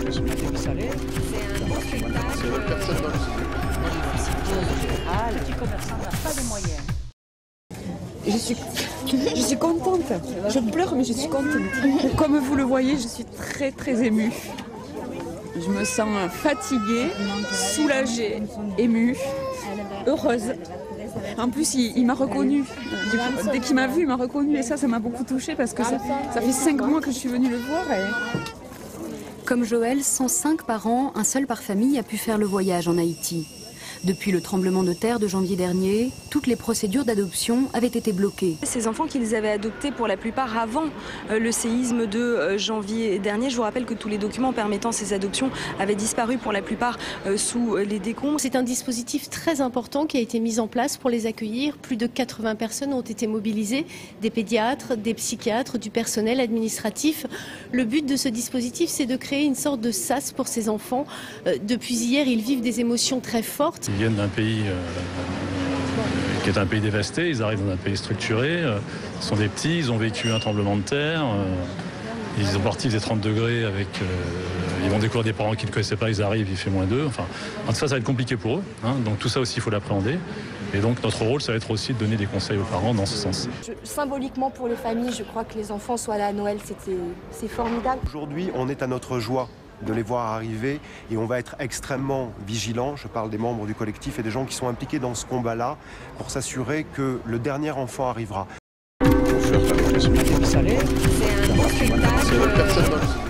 je suis pas salé. C'est un beau spectacle. Personne dans le studio. Le petit commerçant n'a pas de moyens. Je suis contente. Je pleure, mais je suis contente. Comme vous le voyez, je suis très très émue. Je me sens fatiguée, soulagée, émue, heureuse. En plus, il m'a reconnue. Dès qu'il m'a vue, il m'a reconnue. Et ça m'a beaucoup touchée parce que ça fait 5 mois que je suis venue le voir. Comme Joël, 105 parents, un seul par famille, a pu faire le voyage en Haïti. Depuis le tremblement de terre de janvier dernier, toutes les procédures d'adoption avaient été bloquées. Ces enfants qu'ils avaient adoptés pour la plupart avant le séisme de janvier dernier, je vous rappelle que tous les documents permettant ces adoptions avaient disparu pour la plupart sous les décombres. C'est un dispositif très important qui a été mis en place pour les accueillir. Plus de 80 personnes ont été mobilisées, des pédiatres, des psychiatres, du personnel administratif. Le but de ce dispositif, c'est de créer une sorte de sas pour ces enfants. Depuis hier, ils vivent des émotions très fortes. Ils viennent d'un pays qui est un pays dévasté, ils arrivent dans un pays structuré, ils sont des petits, ils ont vécu un tremblement de terre, ils sont partis, il faisait 30 degrés, ils vont découvrir des parents qu'ils ne connaissaient pas, ils arrivent, il fait -2. Enfin, ça va être compliqué pour eux, hein, donc tout ça aussi il faut l'appréhender. Et donc notre rôle, ça va être aussi de donner des conseils aux parents dans ce sens. Symboliquement pour les familles, je crois que les enfants soient là à Noël, c'est formidable. Aujourd'hui, on est à notre joie de les voir arriver et on va être extrêmement vigilants, je parle des membres du collectif et des gens qui sont impliqués dans ce combat-là, pour s'assurer que le dernier enfant arrivera. Je suis pas salé. C'est un beau spectacle. Personne dans le studio.